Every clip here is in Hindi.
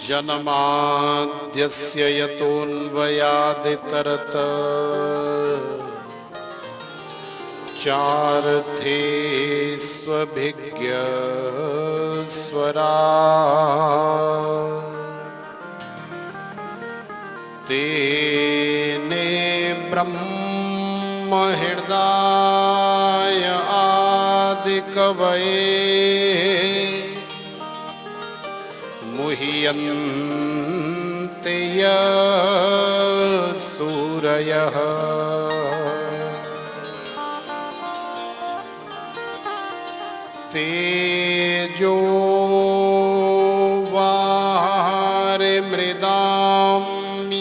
जन्माद्यस्य यतोऽन्वयादितरत चार्थेष्वभिज्ञस्वरा तेने ब्रह्म हृदय आदिकवये मुह्यन्ते सूरयः तेजो वारिमृदां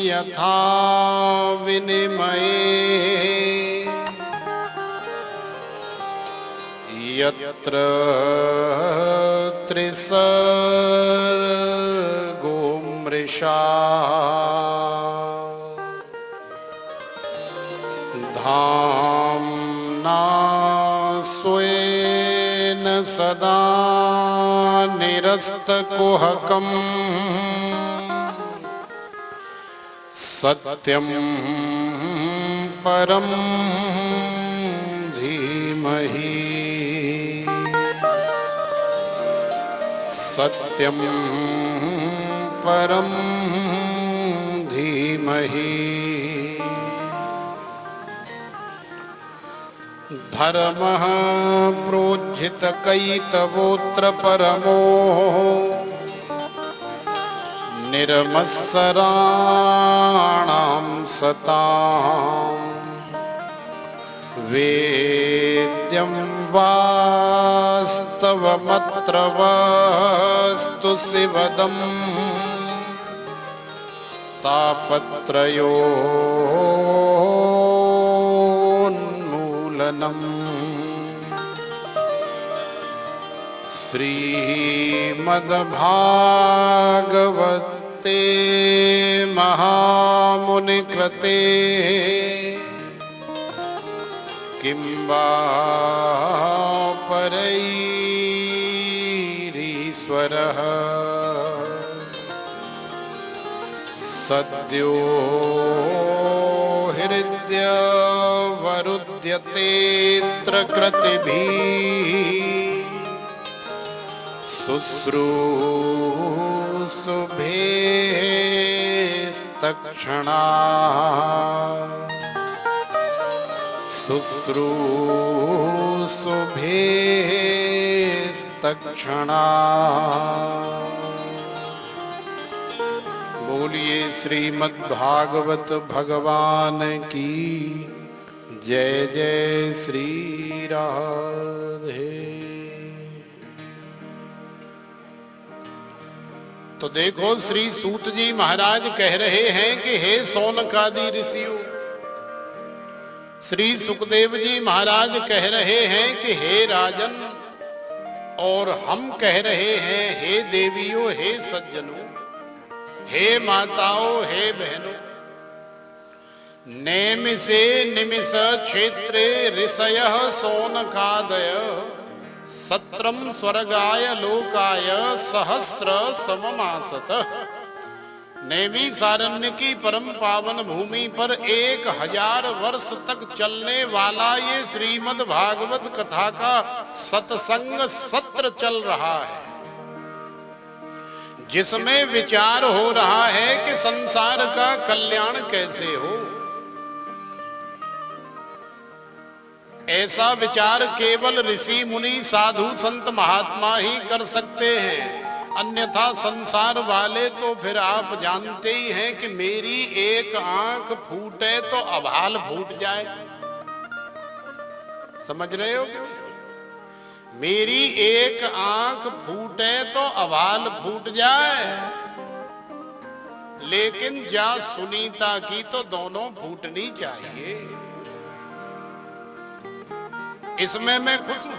यथा विनिमये यत्र त्रिसर्गो मृषा धाम्ना स्वेन सदा निरस्तकुहकम् सत्यं परं धीमहि सत्यं परं धीमहि धर्मः प्रोज्झितकैतवोऽत्र परमो निर्मत्सराणां सतां वेद्यं वास्तवमत्र वस्तु शिवदम् तापत्रयोन्मूलनम् श्रीमद्भागवते महामुनिकृते किं वा परैरीश्वरः सद्यो हृद्यवरुध्यतेऽत्र कृतिभिः शुश्रूषुभिस्तक्षणा शुश्रूषुभिस्तक्षणा बोलिए श्रीमद्भागवत भगवान की जय जय श्री राधे। तो देखो श्री सूत जी महाराज कह रहे हैं कि हे सौनकादि ऋषियों, श्री सुखदेव जी महाराज कह रहे हैं कि हे राजन, और हम कह रहे हैं हे देवियों, हे सज्जनों, हे माताओं, हे बहनों, नेमिषे निमिष क्षेत्रे ऋषयः सौनकादय सत्रम स्वर्गाय लोकाय सहस्र सममासतः। नैमिषारण्य की परम पावन भूमि पर 1000 वर्ष तक चलने वाला ये श्रीमद् भागवत कथा का सत्संग सत्र चल रहा है, जिसमें विचार हो रहा है कि संसार का कल्याण कैसे हो। ऐसा विचार केवल ऋषि मुनि साधु संत महात्मा ही कर सकते हैं, अन्यथा संसार वाले तो फिर आप जानते ही हैं कि मेरी एक आंख फूटे तो अभाल फूट जाए। समझ रहे हो? मेरी एक आंख फूटे तो अभाल फूट जाए, लेकिन जा सुनीता की तो दोनों फूटनी चाहिए। इसमें मैं खुश हूं।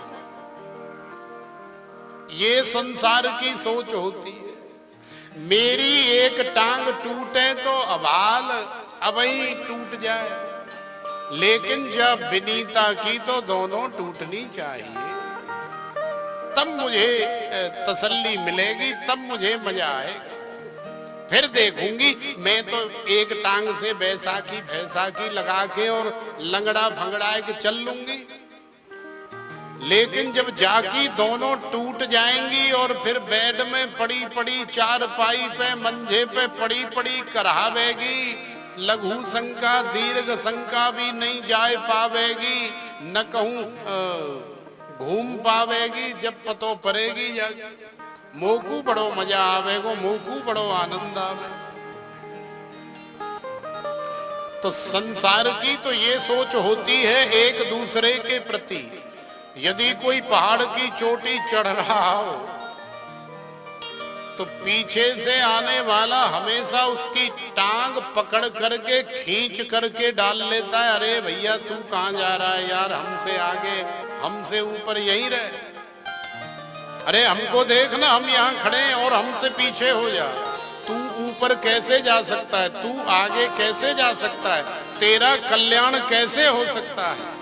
ये संसार की सोच होती है, मेरी एक टांग टूटे तो अबाल अबई टूट जाए, लेकिन जब विनीता की तो दोनों टूटनी चाहिए, तब मुझे तसल्ली मिलेगी, तब मुझे मजा आएगा। फिर देखूंगी। मैं तो एक टांग से बैसाखी लगा के और लंगड़ा भंगड़ा के चल लूंगी, लेकिन जब जाकी दोनों टूट जाएंगी और फिर बेड में पड़ी पड़ी, चारपाई पे मंझे पे पड़ी पड़ी करावेगी, लघु शंका दीर्घ शंका भी नहीं जाए पावेगी, न कहूं घूम पावेगी। जब पतो पड़ेगी जाके मोकू बड़ो मजा आवेगो, मोकू बड़ो आनंद आवे। तो संसार की तो ये सोच होती है एक दूसरे के प्रति। यदि कोई पहाड़ की चोटी चढ़ रहा हो तो पीछे से आने वाला हमेशा उसकी टांग पकड़ करके खींच करके डाल लेता है, अरे भैया तू कहां जा रहा है यार, हमसे आगे हमसे ऊपर यहीं रहे, अरे हमको देखना, हम यहाँ खड़े हैं और हमसे पीछे हो जा। तू ऊपर कैसे जा सकता है, तू आगे कैसे जा सकता है, तेरा कल्याण कैसे हो सकता है।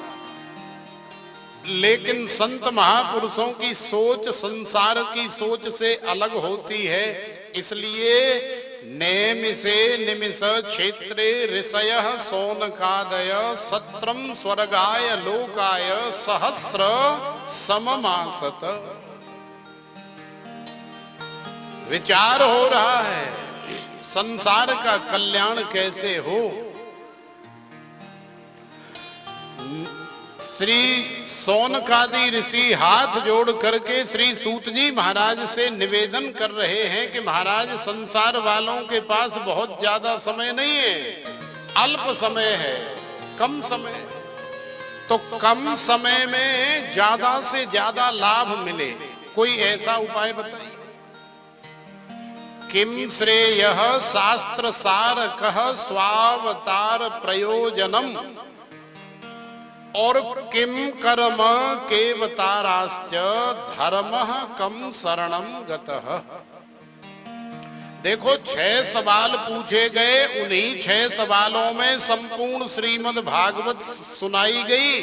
लेकिन संत महापुरुषों की सोच संसार की सोच से अलग होती है। इसलिए नेमिषे निमिष क्षेत्रे ऋषयः शौनकादय सत्रम स्वर्गाय लोकाय सहस्र सममासत। विचार हो रहा है संसार का कल्याण कैसे हो। श्री शौनकादि ऋषि हाथ जोड़ करके श्री सूत जी महाराज से निवेदन कर रहे हैं कि महाराज संसार वालों के पास बहुत ज्यादा समय नहीं है, अल्प समय है, कम समय, तो कम समय में ज्यादा से ज्यादा लाभ मिले, कोई ऐसा उपाय बताइए। किम श्रेयः शास्त्र सारकः स्वावतार प्रयोजनम और किम कर्म केवताराश्च धर्मः कम शरणम गतः। देखो 6 सवाल पूछे गए, उन्हीं 6 सवालों में संपूर्ण श्रीमद् भागवत सुनाई गई।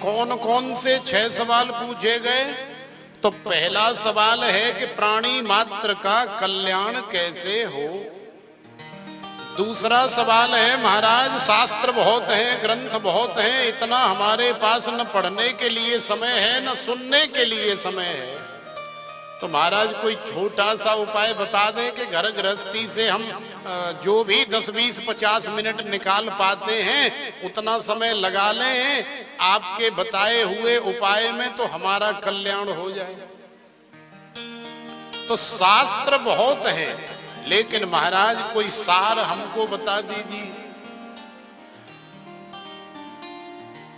कौन कौन से 6 सवाल पूछे गए? तो पहला सवाल है कि प्राणी मात्र का कल्याण कैसे हो। दूसरा सवाल है महाराज शास्त्र बहुत हैं, ग्रंथ बहुत हैं, इतना हमारे पास न पढ़ने के लिए समय है न सुनने के लिए समय है, तो महाराज कोई छोटा सा उपाय बता दें कि घर गृहस्थी से हम जो भी 10, 20, 50 मिनट निकाल पाते हैं उतना समय लगा लें आपके बताए हुए उपाय में, तो हमारा कल्याण हो जाए। तो शास्त्र बहुत है, लेकिन महाराज कोई सार हमको बता दीजिए।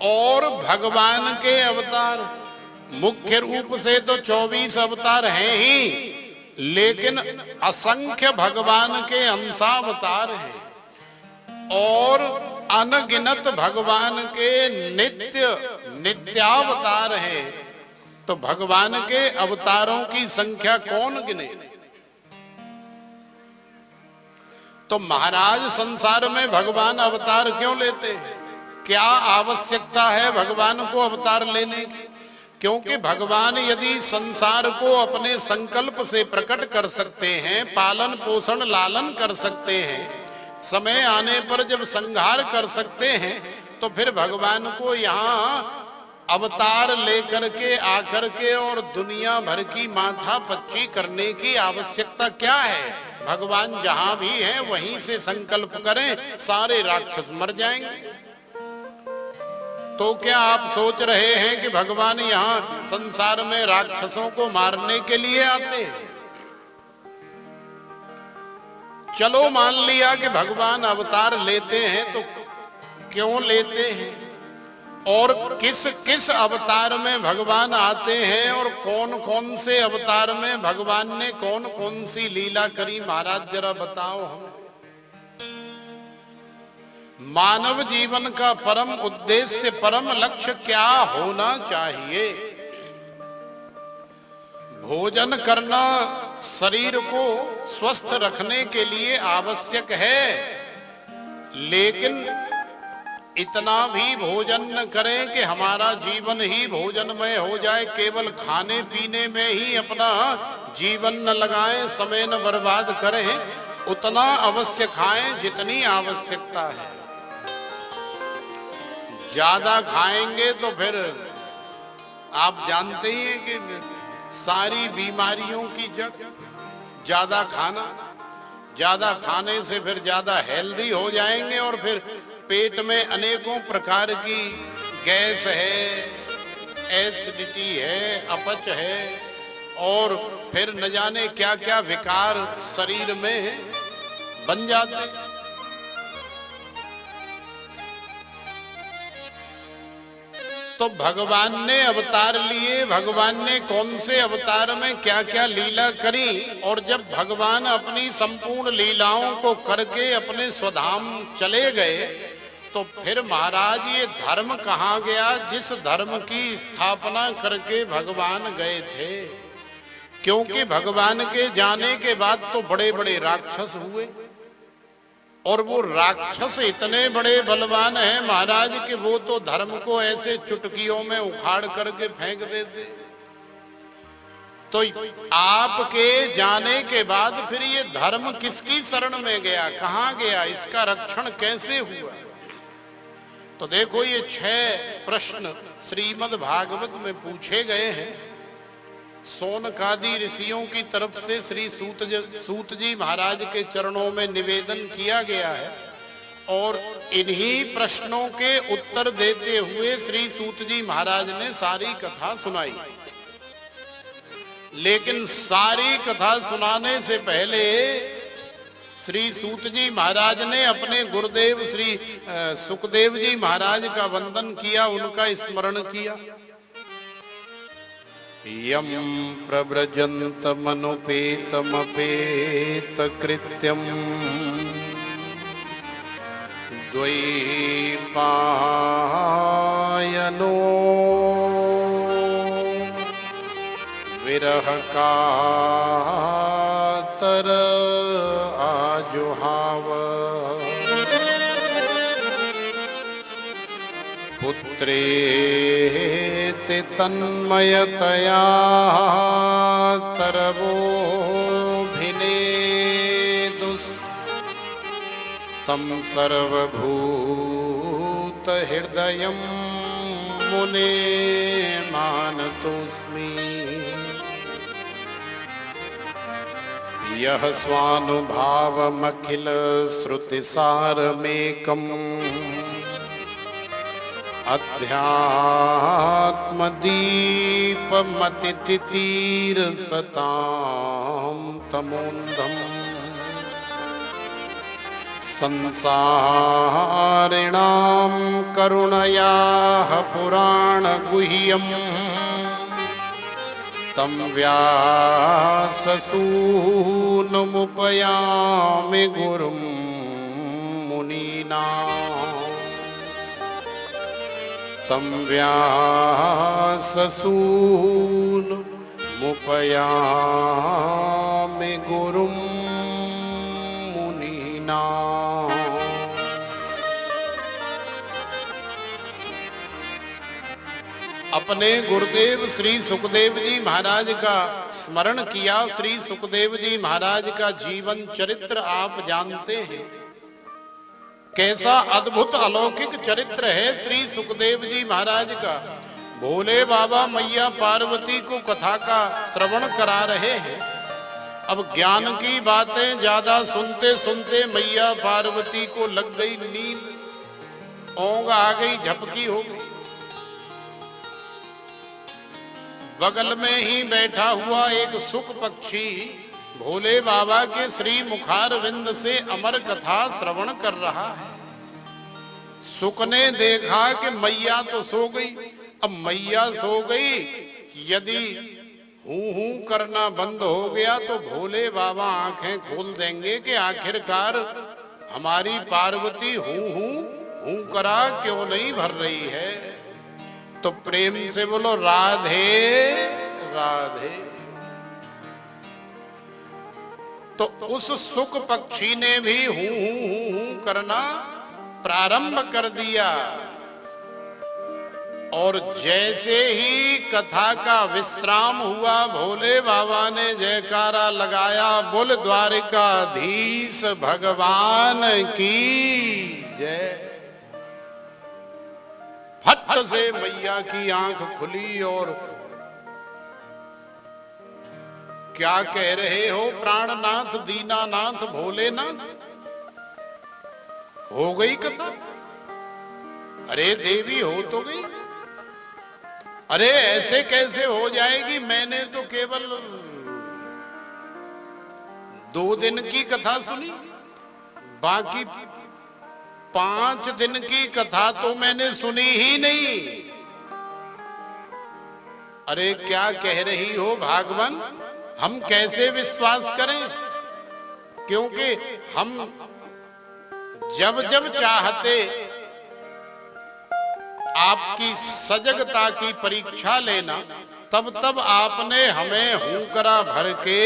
और भगवान के अवतार मुख्य रूप से तो 24 अवतार हैं ही, लेकिन असंख्य भगवान के अंशावतार हैं और अनगिनत भगवान के नित्यावतार हैं। तो भगवान के अवतारों की संख्या कौन गिने। तो महाराज संसार में भगवान अवतार क्यों लेते हैं, क्या आवश्यकता है भगवान को अवतार लेने की। क्योंकि भगवान यदि संसार को अपने संकल्प से प्रकट कर सकते हैं, पालन पोषण लालन कर सकते हैं, समय आने पर जब संहार कर सकते हैं, तो फिर भगवान को यहाँ अवतार लेकर के आकर के और दुनिया भर की माथा पच्ची करने की आवश्यकता क्या है। भगवान जहां भी हैं वहीं से संकल्प करें, सारे राक्षस मर जाएंगे। तो क्या आप सोच रहे हैं कि भगवान यहाँ संसार में राक्षसों को मारने के लिए आते हैं। चलो मान लिया कि भगवान अवतार लेते हैं, तो क्यों लेते हैं और किस किस अवतार में भगवान आते हैं और कौन कौन से अवतार में भगवान ने कौन कौन सी लीला करी, महाराज जरा बताओ हमें। मानव जीवन का परम उद्देश्य परम लक्ष्य क्या होना चाहिए। भोजन करना शरीर को स्वस्थ रखने के लिए आवश्यक है, लेकिन इतना भी भोजन न करें कि हमारा जीवन ही भोजनमय हो जाए, केवल खाने पीने में ही अपना जीवन न लगाएं, समय न बर्बाद करें। उतना अवश्य खाएं जितनी आवश्यकता है। ज्यादा खाएंगे तो फिर आप जानते ही हैं कि सारी बीमारियों की जड़ ज्यादा खाना। ज्यादा खाने से फिर ज्यादा हेल्दी हो जाएंगे और फिर पेट में अनेकों प्रकार की गैस है, एसिडिटी है, अपच है और फिर न जाने क्या क्या विकार शरीर में बन जाते हैं। तो भगवान ने अवतार लिए, भगवान ने कौन से अवतार में क्या क्या लीला करी, और जब भगवान अपनी संपूर्ण लीलाओं को करके अपने स्वधाम चले गए तो फिर महाराज ये धर्म कहाँ गया जिस धर्म की स्थापना करके भगवान गए थे। क्योंकि भगवान के जाने के बाद तो बड़े बड़े राक्षस हुए और वो राक्षस इतने बड़े बलवान हैं महाराज कि वो तो धर्म को ऐसे चुटकियों में उखाड़ करके फेंक देते। तो आपके जाने के बाद फिर ये धर्म किसकी शरण में गया, कहाँ गया, इसका रक्षण कैसे हुआ। तो देखो ये 6 प्रश्न श्रीमद् भागवत में पूछे गए हैं। सोनकादि ऋषियों की तरफ से श्री सूत जी महाराज के चरणों में निवेदन किया गया है और इन्हीं प्रश्नों के उत्तर देते हुए श्री सूत जी महाराज ने सारी कथा सुनाई। लेकिन सारी कथा सुनाने से पहले श्री सूत जी महाराज ने अपने गुरुदेव श्री सुखदेव जी महाराज का वंदन किया, उनका स्मरण किया। यम प्रव्रजन्तमनुपेतमपेत कृत्यम द्वैपायनो विरह कातर आजुहाव पुत्रेति तन्मयतया तरवोभिनेदुस् तं सर्वभूत हृदयं मुने मानतोऽस्मि। यः स्वानुभावमखिल श्रुतिसारमेकम् अध्यात्मदीपमतितितीरसतां तमोन्धम् संसारिणां करुणयाः पुराणगुह्यम् तं व्याससूनुमुपयामि गुरुं मुनीनाम्। तं व्याससूनुमुपयामि गुरुं मुनीनाम्। अपने गुरुदेव श्री सुखदेव जी महाराज का स्मरण किया। श्री सुखदेव जी महाराज का जीवन चरित्र आप जानते हैं, कैसा अद्भुत अलौकिक चरित्र है श्री सुखदेव जी महाराज का। भोले बाबा मैया पार्वती को कथा का श्रवण करा रहे हैं। अब ज्ञान की बातें ज्यादा सुनते सुनते मैया पार्वती को लग गई नींद, ओंग आ गई, झपकी हो गई। बगल में ही बैठा हुआ एक सुख पक्षी भोले बाबा के श्री मुखारविंद से अमर कथा श्रवण कर रहा है। सुख ने देखा कि मैया तो सो गई। अब मैया सो गई, यदि हूं हूं करना बंद हो गया तो भोले बाबा आंखें खोल देंगे कि आखिरकार हमारी पार्वती हूं हूं हूं करा क्यों नहीं भर रही है। तो प्रेम से बोलो राधे राधे। तो उस सुख पक्षी ने भी हूं हूं करना प्रारंभ कर दिया और जैसे ही कथा का विश्राम हुआ भोले बाबा ने जयकारा लगाया, बोल द्वारिकाधीश भगवान की जय। फट से मैया की आंख खुली और क्या कह रहे हो प्राणनाथ दीनानाथ भोलेनाथ, हो गई कथा? अरे देवी हो तो गई। अरे ऐसे कैसे हो जाएगी, मैंने तो केवल 2 दिन की कथा सुनी, बाकी 5 दिन की कथा तो मैंने सुनी ही नहीं। अरे क्या कह रही हो भागवन, हम कैसे विश्वास करें? क्योंकि हम जब जब चाहते आपकी सजगता की परीक्षा लेना, तब तब आपने हमें हुंकरा भर के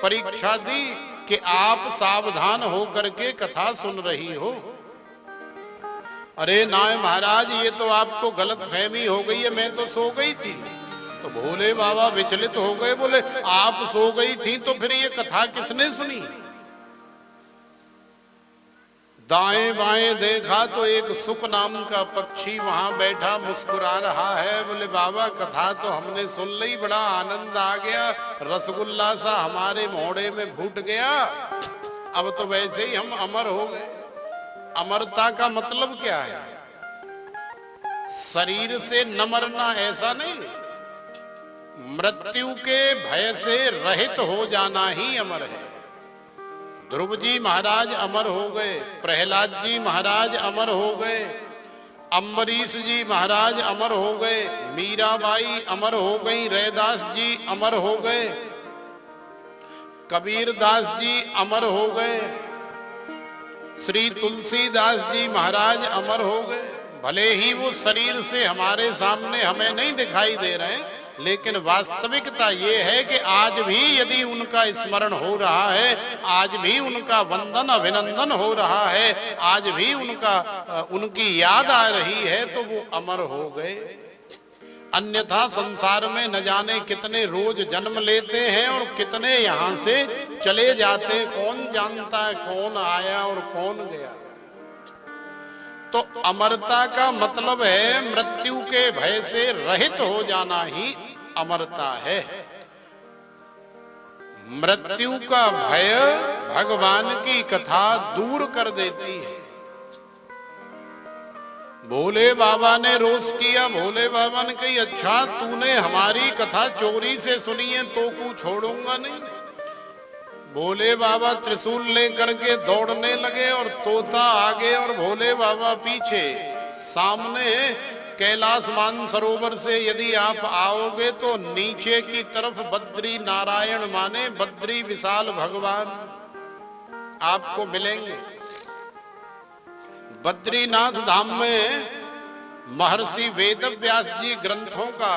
परीक्षा दी कि आप सावधान होकर के कथा सुन रही हो। अरे नाय महाराज, ये तो आपको गलत फहमी हो गई है, मैं तो सो गई थी। तो भोले बाबा विचलित हो गए, बोले आप सो गई थी तो फिर ये कथा किसने सुनी? दाएं बाएं देखा तो एक सुख नाम का पक्षी वहां बैठा मुस्कुरा रहा है। बोले बाबा कथा तो हमने सुन ली, बड़ा आनंद आ गया, रसगुल्ला सा हमारे मोड़े में फूट गया, अब तो वैसे ही हम अमर हो गए। अमरता का मतलब क्या है? शरीर से न मरना ऐसा नहीं, मृत्यु के भय से रहित हो जाना ही अमर है। ध्रुव जी महाराज अमर हो गए, प्रहलाद जी महाराज अमर हो गए, अम्बरीश जी महाराज अमर हो गए, मीराबाई अमर हो गई, रैदास जी अमर हो गए, कबीर दास जी अमर हो गए, श्री तुलसीदास जी महाराज अमर हो गए। भले ही वो शरीर से हमारे सामने हमें नहीं दिखाई दे रहे, लेकिन वास्तविकता ये है कि आज भी यदि उनका स्मरण हो रहा है, आज भी उनका वंदन अभिनंदन हो रहा है, आज भी उनकी याद आ रही है, तो वो अमर हो गए। अन्यथा संसार में न जाने कितने रोज जन्म लेते हैं और कितने यहाँ से चले जाते हैं, कौन जानता है कौन आया और कौन गया। तो अमरता का मतलब है मृत्यु के भय से रहित हो जाना ही अमरता है। मृत्यु का भय भगवान की कथा दूर कर देती है। भोले बाबा ने रोष किया, भोले बाबा ने कही अच्छा तूने हमारी कथा चोरी से सुनी है तो कुछ छोड़ूंगा नहीं। भोले बाबा त्रिशूल लेकर के दौड़ने लगे और तोता आगे और भोले बाबा पीछे। सामने कैलाश मानसरोवर से यदि आप आओगे तो नीचे की तरफ बद्री नारायण माने बद्री विशाल भगवान आपको मिलेंगे। बद्रीनाथ धाम में महर्षि वेदव्यास जी ग्रंथों का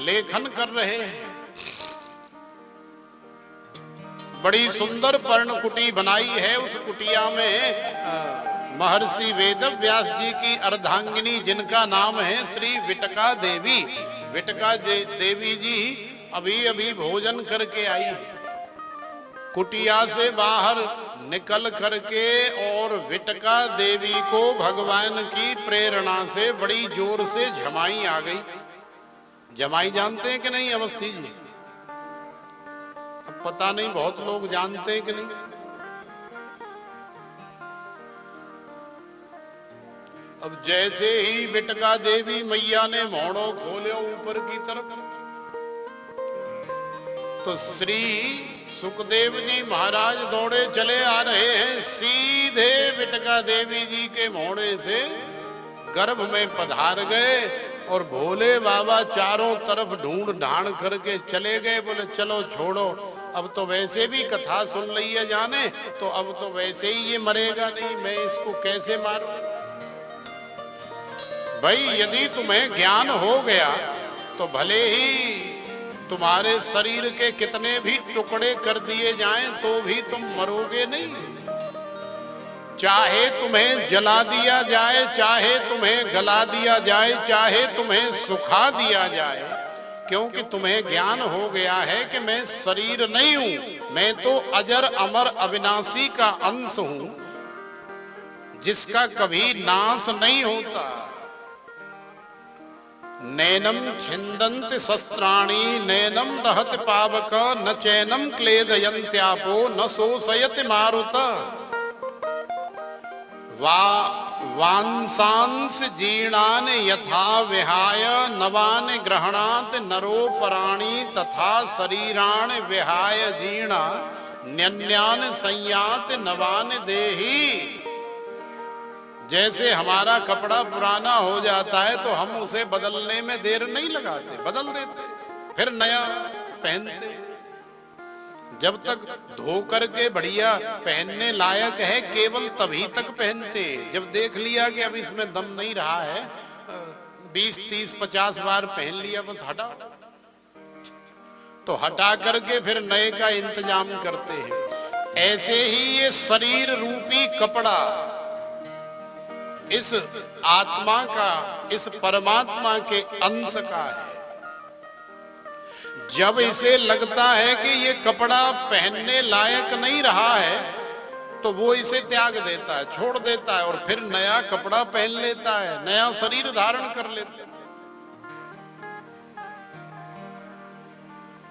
लेखन कर रहे हैं। बड़ी सुंदर पर्ण कुटी बनाई है। उस कुटिया में महर्षि वेदव्यास जी की अर्धांगिनी जिनका नाम है श्री विटका देवी, विटका देवी जी अभी अभी भोजन करके आई। कुटिया से बाहर निकल करके और विटका देवी को भगवान की प्रेरणा से बड़ी जोर से झमाई आ गई। जमाई जानते हैं कि नहीं अवस्थी जी? अब पता नहीं बहुत लोग जानते हैं कि नहीं। अब जैसे ही विटका देवी मैया ने मोड़ो खोले ऊपर की तरफ तो श्री सुखदेव जी महाराज दौड़े चले आ रहे हैं। सीधे विटका देवी जी के मोड़े से गर्भ में पधार गए और भोले बाबा चारों तरफ ढूंढ ढांड करके चले गए। बोले चलो छोड़ो, अब तो वैसे भी कथा सुन ली है जाने, तो अब तो वैसे ही ये मरेगा नहीं, मैं इसको कैसे मारूं। भाई यदि तुम्हें ज्ञान हो गया तो भले ही तुम्हारे शरीर के कितने भी टुकड़े कर दिए जाएं तो भी तुम मरोगे नहीं। चाहे तुम्हें जला दिया जाए, चाहे तुम्हें गला दिया जाए, चाहे तुम्हें सुखा दिया जाए, क्योंकि तुम्हें ज्ञान हो गया है कि मैं शरीर नहीं हूं, मैं तो अजर अमर अविनाशी का अंश हूं, जिसका कभी नाश नहीं होता। नैनम छिंदन्ति शस्त्राणि, नैनम दहति पावक, न चैनम क्लेदयन्त्यापो, न शोषयति मारुत। वांसांस जीर्णान यथा विहाय, नवान ग्रहणात नरोपराणि, तथा शरीराण विहाय जीर्णा, न्यन्यान संयात नवान देहि। जैसे हमारा कपड़ा पुराना हो जाता है तो हम उसे बदलने में देर नहीं लगाते, बदल देते, फिर नया पहनते। जब तक धो करके बढ़िया पहनने लायक है केवल तभी तक पहनते। जब देख लिया कि अब इसमें दम नहीं रहा है, 20, 30, 50 बार पहन लिया, बस हटा, तो हटा करके फिर नए का इंतजाम करते हैं। ऐसे ही ये शरीर रूपी कपड़ा इस आत्मा का, इस परमात्मा के अंश का है। जब इसे लगता है कि ये कपड़ा पहनने लायक नहीं रहा है तो वो इसे त्याग देता है, छोड़ देता है और फिर नया कपड़ा पहन लेता है, नया शरीर धारण कर लेता है।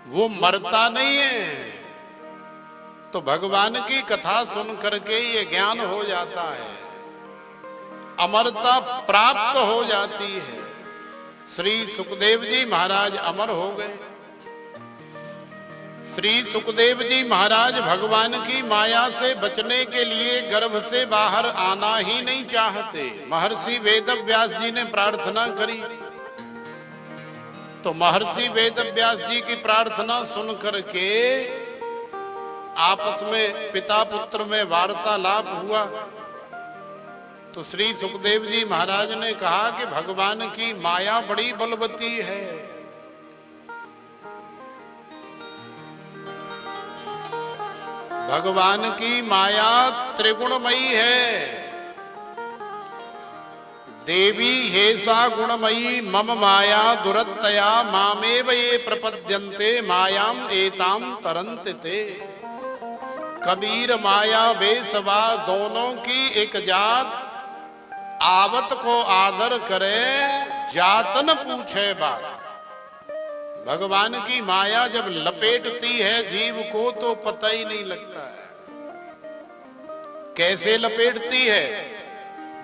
वो मरता नहीं है। तो भगवान की कथा सुन करके ये ज्ञान हो जाता है, अमरता प्राप्त हो जाती है। श्री सुखदेव जी महाराज अमर हो गए। श्री सुखदेव जी महाराज भगवान की माया से बचने के लिए गर्भ से बाहर आना ही नहीं चाहते। महर्षि वेदव्यास जी ने प्रार्थना करी तो महर्षि वेदव्यास जी की प्रार्थना सुन करके आपस में पिता पुत्र में वार्तालाप हुआ। तो श्री सुखदेव जी महाराज ने कहा कि भगवान की माया बड़ी बलवती है। भगवान की माया त्रिगुणमयी है। देवी हेसा गुणमयी मम माया दुरत्तया, मामेव ये प्रपद्यन्ते मायाम एताम तरन्ते ते। कबीर माया बेसवा दोनों की एक जात, आवत को आदर करे जात न पूछे बात। भगवान की माया जब लपेटती है जीव को तो पता ही नहीं लगता है। कैसे लपेटती है?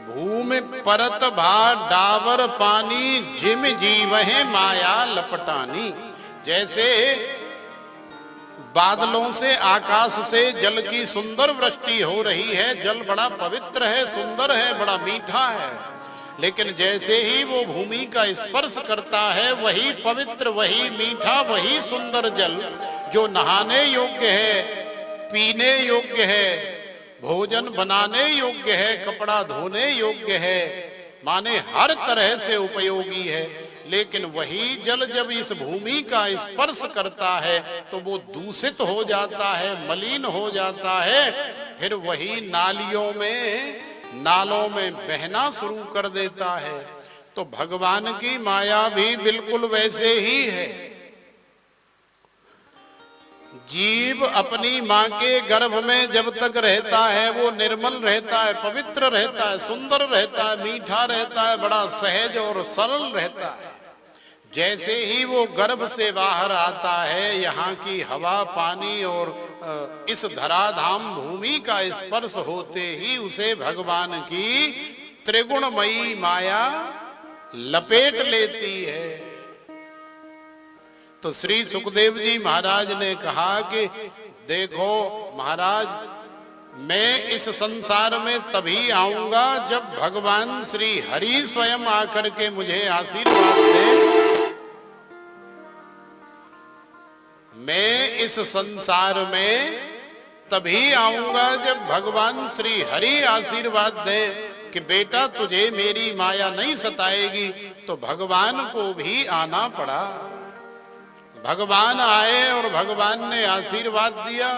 भूमि परत भा डावर पानी, जिम जीवहे माया लपटानी। जैसे बादलों से, आकाश से जल की सुंदर वृष्टि हो रही है, जल बड़ा पवित्र है, सुंदर है, बड़ा मीठा है, लेकिन जैसे ही वो भूमि का स्पर्श करता है वही पवित्र, वही मीठा, वही सुंदर जल जो नहाने योग्य है, पीने योग्य है, भोजन बनाने योग्य है, कपड़ा धोने योग्य है, माने हर तरह से उपयोगी है, लेकिन वही जल जब इस भूमि का स्पर्श करता है तो वो दूषित हो जाता है, मलिन हो जाता है, फिर वही नालियों में, नालों में बहना शुरू कर देता है। तो भगवान की माया भी बिल्कुल वैसे ही है। जीव अपनी मां के गर्भ में जब तक रहता है वो निर्मल रहता है, पवित्र रहता है, सुंदर रहता है, मीठा रहता है, बड़ा सहज और सरल रहता है। जैसे ही वो गर्भ से बाहर आता है, यहाँ की हवा, पानी और इस धराधाम भूमि का स्पर्श होते ही उसे भगवान की त्रिगुणमयी माया लपेट लेती है। तो श्री सुखदेव जी महाराज ने कहा कि देखो महाराज, मैं इस संसार में तभी आऊंगा जब भगवान श्री हरि स्वयं आकर के मुझे आशीर्वाद दे। मैं इस संसार में तभी आऊंगा जब भगवान श्री हरि आशीर्वाद दे कि बेटा तुझे मेरी माया नहीं सताएगी। तो भगवान को भी आना पड़ा। भगवान आए और भगवान ने आशीर्वाद दिया।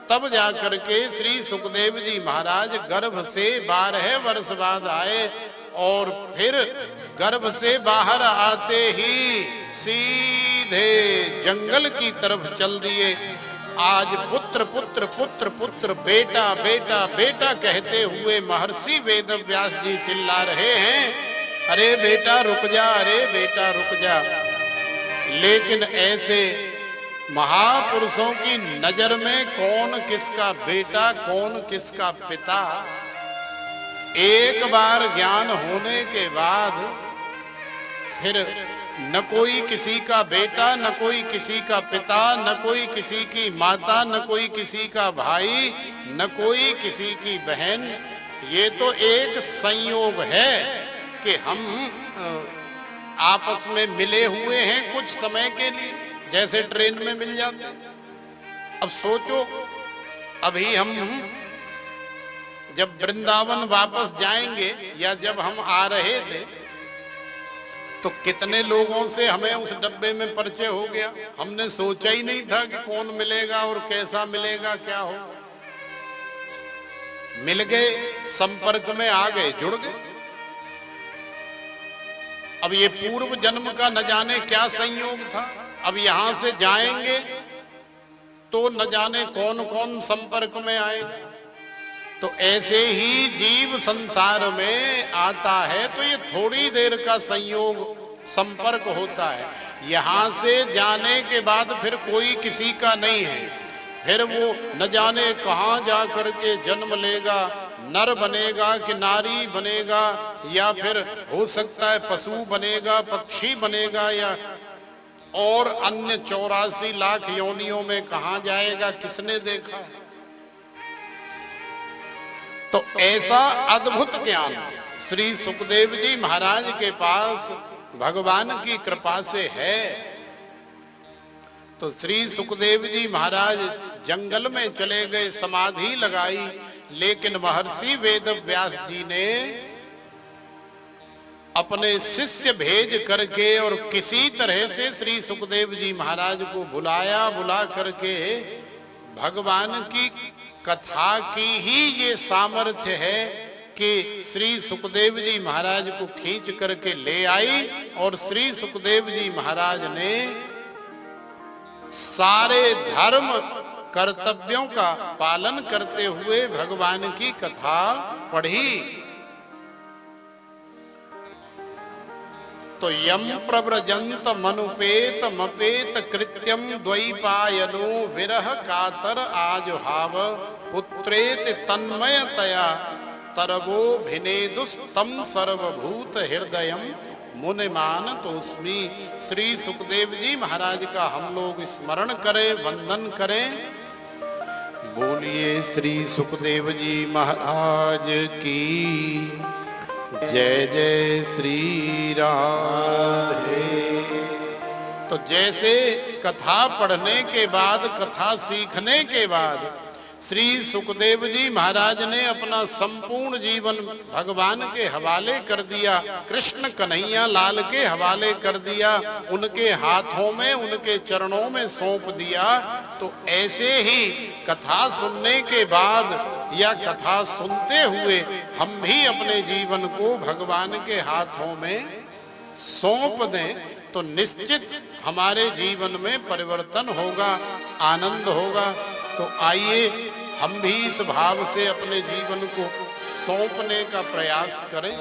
तब जाकर के श्री सुखदेव जी महाराज गर्भ से 12 वर्ष बाद आए और फिर गर्भ से बाहर आते ही सीधे जंगल की तरफ चल दिए। आज पुत्र पुत्र पुत्र पुत्र, बेटा बेटा बेटा कहते हुए महर्षि वेदव्यास जी चिल्ला रहे हैं, अरे बेटा रुक जा, अरे बेटा रुक जा। लेकिन ऐसे महापुरुषों की नजर में कौन किसका बेटा, कौन किसका पिता, एक बार ज्ञान होने के बाद फिर न कोई किसी का बेटा, न कोई किसी का पिता, न कोई किसी की माता, न कोई किसी का भाई, न कोई किसी की बहन। ये तो एक संयोग है कि हम आपस में मिले हुए हैं कुछ समय के लिए, जैसे ट्रेन में मिल जाते। अब सोचो, अभी हम जब वृंदावन वापस जाएंगे या जब हम आ रहे थे तो कितने लोगों से हमें उस डब्बे में परिचय हो गया। हमने सोचा ही नहीं था कि कौन मिलेगा और कैसा मिलेगा, क्या हो। मिल गए, संपर्क में आ गए, जुड़ गए। अब ये पूर्व जन्म का न जाने क्या संयोग था। अब यहां से जाएंगे तो न जाने कौन कौन संपर्क में आएगा। तो ऐसे ही जीव संसार में आता है तो ये थोड़ी देर का संयोग संपर्क होता है। यहाँ से जाने के बाद फिर कोई किसी का नहीं है। फिर वो न जाने कहाँ जा करके जन्म लेगा, नर बनेगा कि नारी बनेगा, या फिर हो सकता है पशु बनेगा, पक्षी बनेगा, या और अन्य 84 लाख योनियों में कहाँ जाएगा, किसने देखा है। तो ऐसा अद्भुत ज्ञान श्री सुखदेव जी महाराज के पास भगवान की कृपा से है। तो श्री सुखदेव जी महाराज जंगल में चले गए, समाधि लगाई, लेकिन महर्षि वेदव्यास जी ने अपने शिष्य भेज करके और किसी तरह से श्री सुखदेव जी महाराज को बुलाया। बुला करके भगवान की कथा की ही ये सामर्थ्य है कि श्री सुखदेव जी महाराज को खींच करके ले आई और श्री सुखदेव जी महाराज ने सारे धर्म कर्तव्यों का पालन करते हुए भगवान की कथा पढ़ी। तो यम प्रव्रजंत मनुपेत मपेत कृत्यम द्वैपायनो विरह कातर आजुहाव पुत्रेत तन्मयतया तरवो भिनेदुस्तम सर्वभूत हृदयम मुनिमान तोस्मी। श्री सुखदेव जी महाराज का हम लोग स्मरण करें, वंदन करें। बोलिए श्री सुखदेव जी महाराज की जय जय श्री राधे। तो जैसे कथा पढ़ने के बाद, कथा सीखने के बाद श्री सुखदेव जी महाराज ने अपना संपूर्ण जीवन भगवान के हवाले कर दिया, कृष्ण कन्हैया लाल के हवाले कर दिया, उनके हाथों में, उनके चरणों में सौंप दिया। तो ऐसे ही कथा सुनने के बाद या कथा सुनते हुए हम भी अपने जीवन को भगवान के हाथों में सौंप दें तो निश्चित हमारे जीवन में परिवर्तन होगा, आनंद होगा। तो आइए हम भी इस भाव से अपने जीवन को सौंपने का प्रयास करें।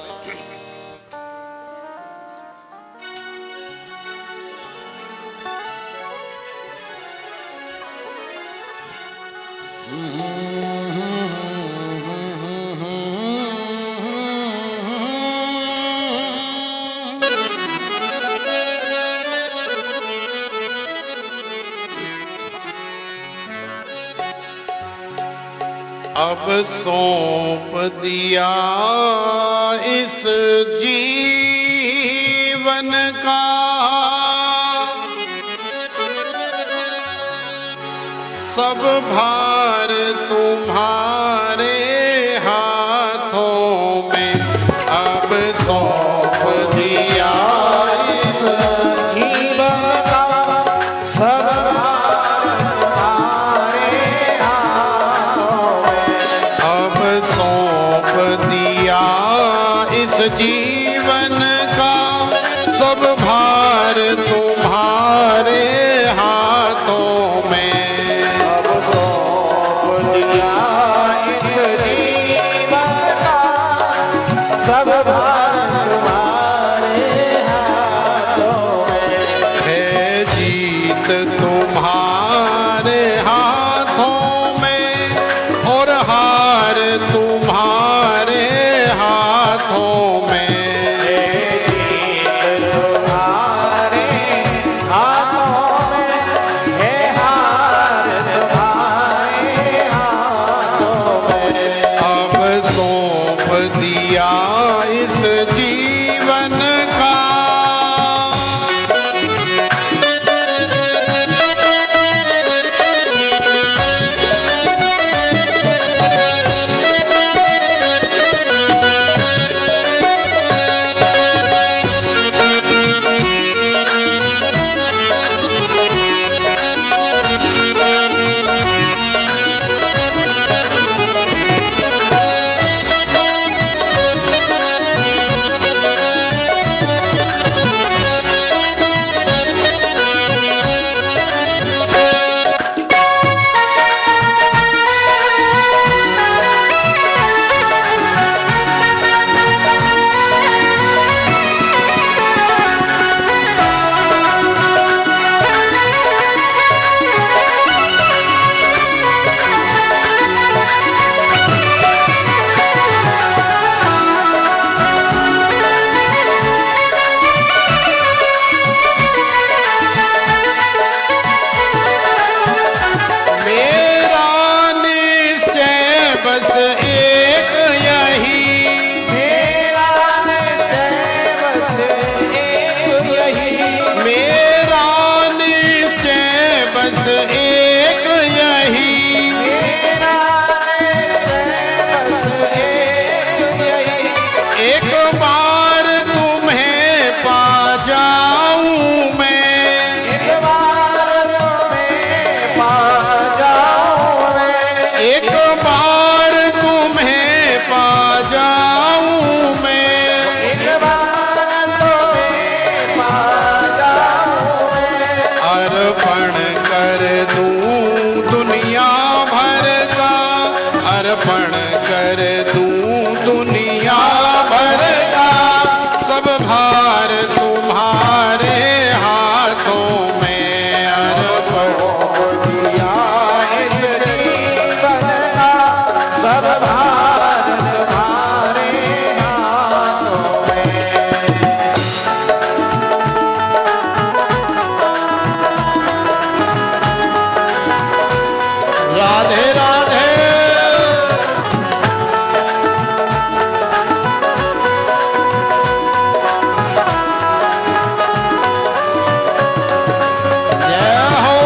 अब सौंप दिया इस जीवन का सब भार तुम्हारे हाथों में। अब सौंप दिया इस जीवन का सब भार तुम्हारे हाथों जीवन का सब भार तुम्हारे हाथों में। अब सौंप दिया इस जीवन का सब भार तुम्हारे हाथों में। है जीत तुम्हारे हाथों में और हार तुम्हारे हाथों में। इस जीवन का बस एक यही, मेरा निश्चय बस एक यही, मेरा निश्चय बस एक यही, मेरा निश्चय बस एक यही। एक बार तुम्हें पा जाऊं मैं, एक बार तुम्हें पा जाऊं मैं, एक बार तुम्हें पा जाऊं मैं, एक बार तुम्हें पा जाऊं मैं। अर्पण कर दूं दुनिया भर का, अर्पण कर दूं दुनिया भर का, सब भार तुम्हारे हाथों में। अर्पण दिया इस जीवन का सब भार तुम्हारे हाथों में। राधे राधे। जय हो।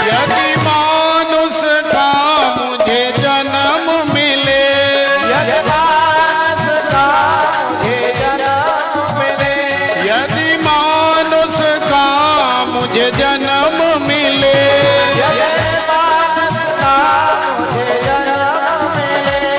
यदि मानुष का मुझे जन्म मिले, यदि मानुष का मुझे जन्म मिले, यदि मानुष का मुझे जन्म मिले, यदि मानुष का मुझे जन्म मिले,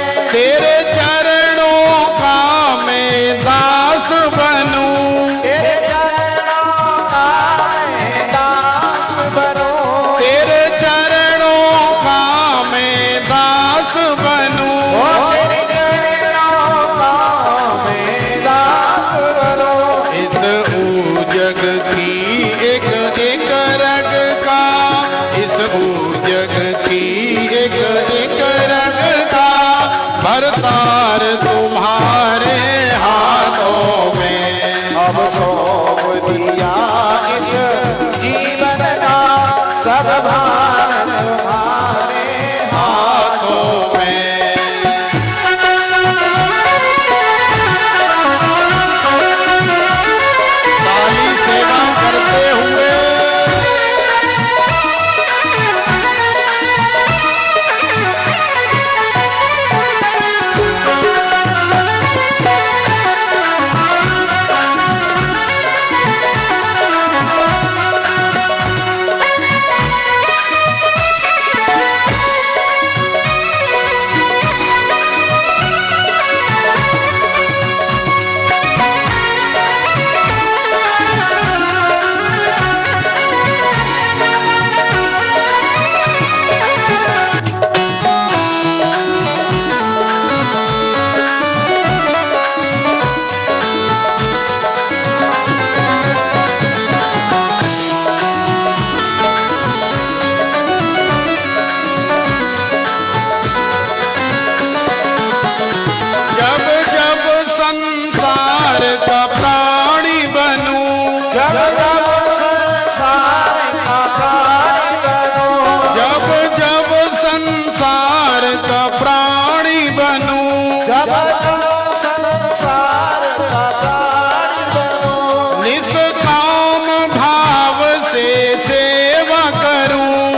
सेवा करूं,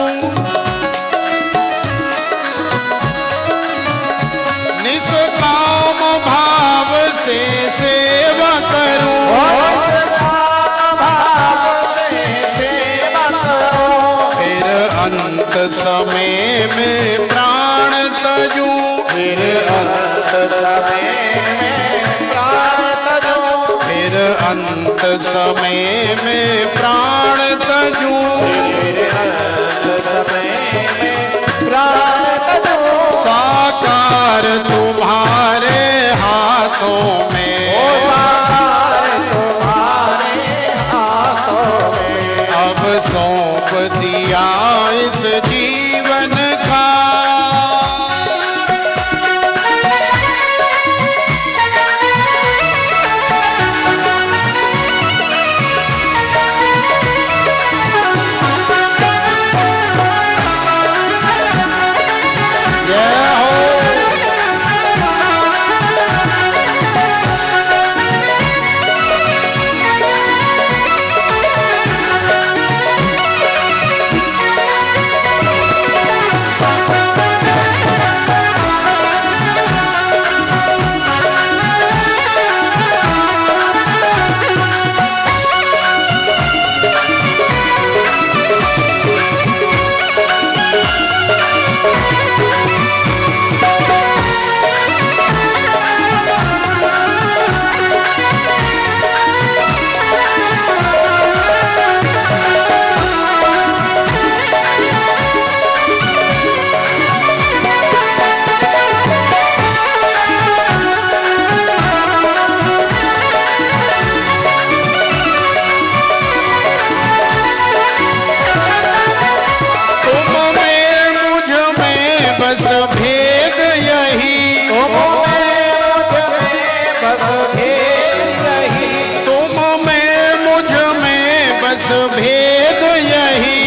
निष्काम भाव से सेवा करूं, फिर अंत समय में प्राण तजूं, फिर अंत समय में प्राण तजूं, फिर अंत समय में प्राण तजूं, फिर अंत समय में प्राण तजूं। साकार तुम्हारे हाथों में, साकार तुम्हारे हाथों में, अब सौंप दिया इस जीवन का। बस भेद यही, बस भेद यही, तुम में मुझ में बस भेद यही,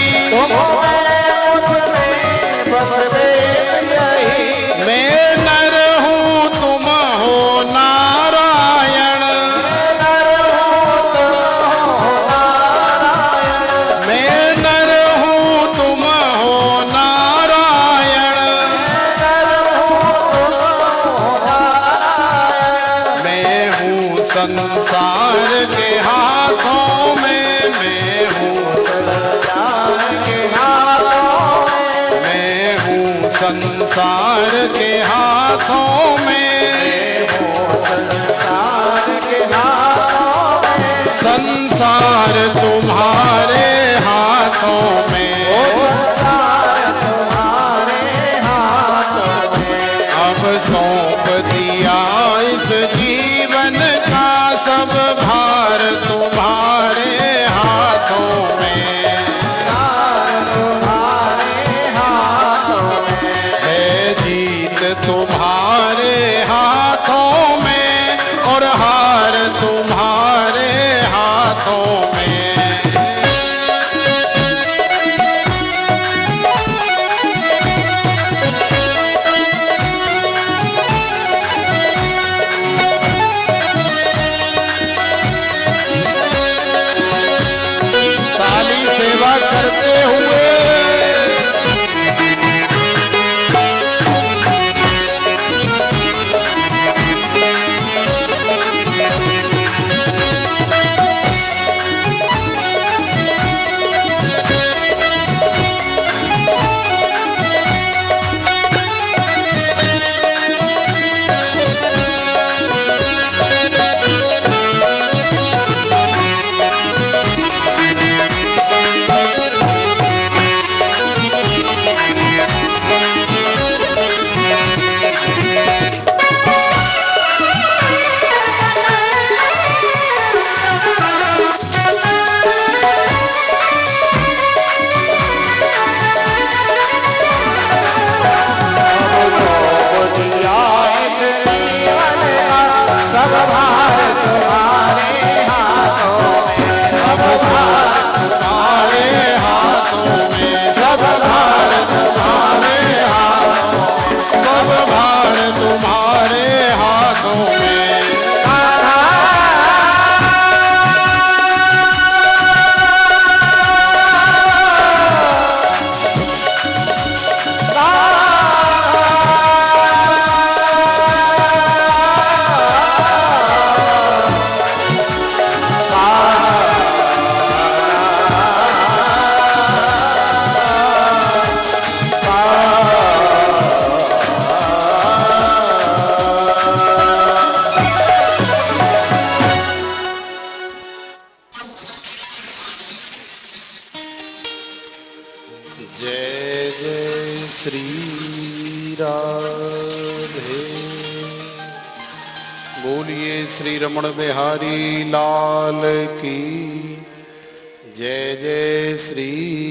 बस भेद यही। मैं नर हूँ तुम हो नारायण, मैं नर हूँ तुम हो नारायण, मैं हूँ संसार के हाथों में, मैं हूँ संसार के हाथों में, मैं हूँ संसार के हाथों में, संसार के हाथों में, संसार तुम्हारे हाथों में, संसार तुम्हारे हाथों में। अब सौंप दिया इस जीवन का सब भार तुम्हारे हाथों में, तुम्हारे हाथों में, है जीत तुम्हारे हाथों में और हार तुम्हारे हाथों में। साली सेवा करते हुए राधे। बोलिए श्री रमण बिहारी लाल की जय। जय श्री